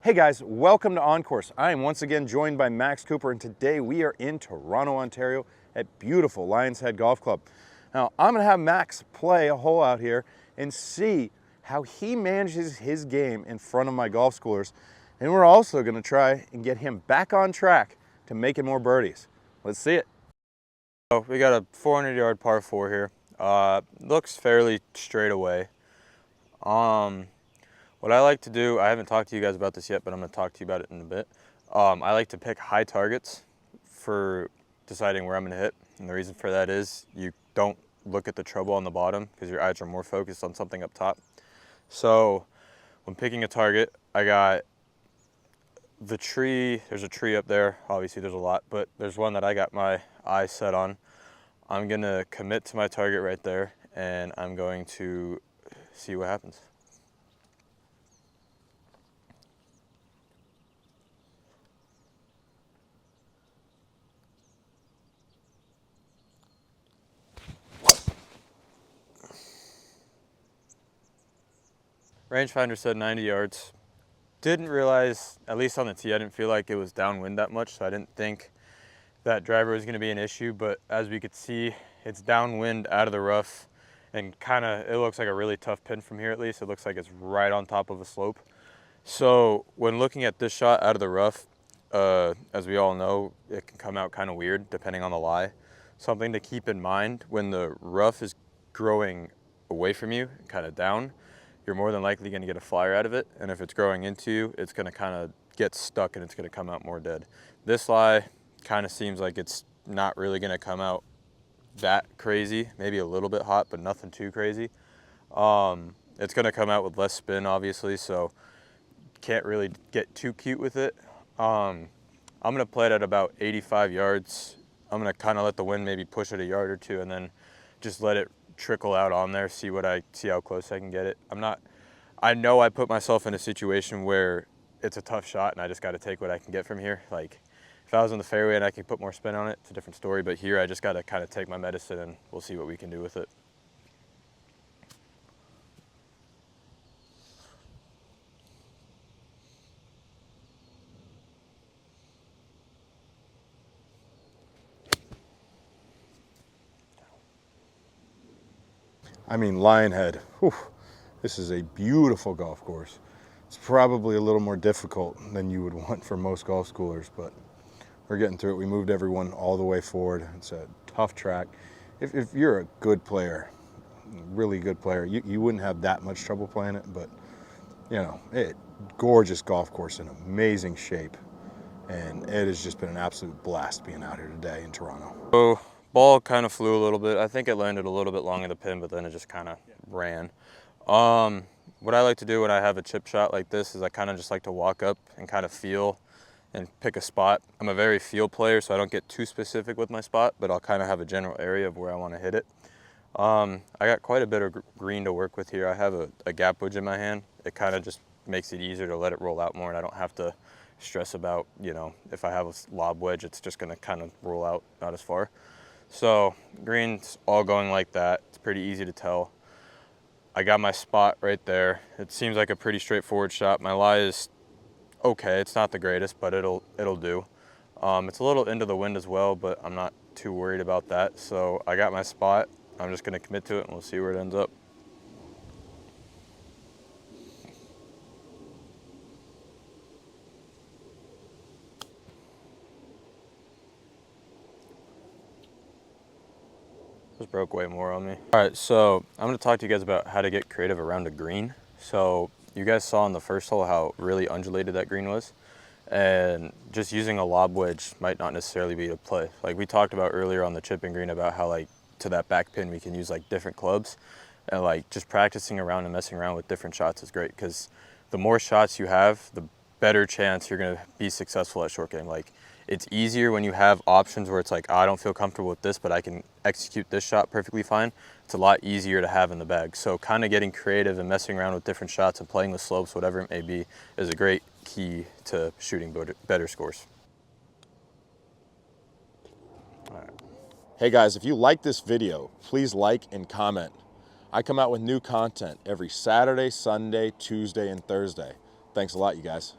Hey guys, welcome to On Course. I am once again joined by Max Cooper, and today we are in Toronto, Ontario at beautiful Lions Head Golf Club. Now, I'm gonna have Max play a hole out here and see how he manages his game in front of my golf schoolers. And we're also gonna try and get him back on track to making more birdies. Let's see it. So we got a 400-yard par 4 here. Looks fairly straight away. What I like to do, I haven't talked to you guys about this yet, but I'm going to talk to you about it in a bit. I like to pick high targets for deciding where I'm going to hit. And the reason for that is you don't look at the trouble on the bottom because your eyes are more focused on something up top. So when picking a target, I got the tree. There's a tree up there. Obviously there's a lot, but there's one that I got my eyes set on. I'm going to commit to my target right there, and I'm going to see what happens. Rangefinder said 90 yards. Didn't realize, at least on the tee, I didn't feel like it was downwind that much, so I didn't think that driver was going to be an issue. But as we could see, it's downwind out of the rough, and it looks like a really tough pin from here. At least it looks like it's right on top of a slope. So when looking at this shot out of the rough, as we all know, it can come out kind of weird depending on the lie. Something to keep in mind: when the rough is growing away from you, kind of down, you're more than likely going to get a flyer out of it. And if it's growing into you, it's going to kind of get stuck and it's going to come out more dead. This lie kind of seems like it's not really going to come out that crazy, maybe a little bit hot, but nothing too crazy. It's going to come out with less spin, obviously, so can't really get too cute with it. I'm going to play it at about 85 yards. I'm going to kind of let the wind maybe push it a yard or two, and then just let it trickle out on there, see how close I can get it. I know I put myself in a situation where it's a tough shot and I just got to take what I can get from here. Like, if I was on the fairway and I could put more spin on it, it's a different story, but here I just got to kind of take my medicine and we'll see what we can do with it. I mean, Lionhead, whew, this is a beautiful golf course. It's probably a little more difficult than you would want for most golf schoolers, but we're getting through it. We moved everyone all the way forward. It's a tough track. If you're a good player, really good player, you wouldn't have that much trouble playing it, but you know, gorgeous golf course in amazing shape. And it has just been an absolute blast being out here today in Toronto. So ball kind of flew a little bit. I think it landed a little bit long in the pin, but then it just kind of ran. What I like to do when I have a chip shot like this is I kind of just like to walk up and kind of feel and pick a spot. I'm a very feel player, so I don't get too specific with my spot, but I'll kind of have a general area of where I want to hit it. I got quite a bit of green to work with here. I have a gap wedge in my hand. It kind of just makes it easier to let it roll out more, and I don't have to stress about, you know, if I have a lob wedge, it's just going to kind of roll out not as far. So green's all going like that. It's pretty easy to tell. I got my spot right there. It seems like a pretty straightforward shot. My lie is okay. It's not the greatest, but it'll do. It's a little into the wind as well, but I'm not too worried about that. So I got my spot. I'm just going to commit to it, and we'll see where it ends up. Just broke way more on me. All right, so I'm going to talk to you guys about how to get creative around a green. So you guys saw in the first hole how really undulated that green was, and just using a lob wedge might not necessarily be a play. Like we talked about earlier on the chipping green about how, like, to that back pin we can use like different clubs, and like just practicing around and messing around with different shots is great, because the more shots you have, the better chance you're going to be successful at short game. Like, it's easier when you have options where it's like, oh, I don't feel comfortable with this, but I can execute this shot perfectly fine. It's a lot easier to have in the bag. So kind of getting creative and messing around with different shots and playing with slopes, whatever it may be, is a great key to shooting better scores. All right. Hey guys, if you like this video, please like and comment. I come out with new content every Saturday, Sunday, Tuesday, and Thursday. Thanks a lot, you guys.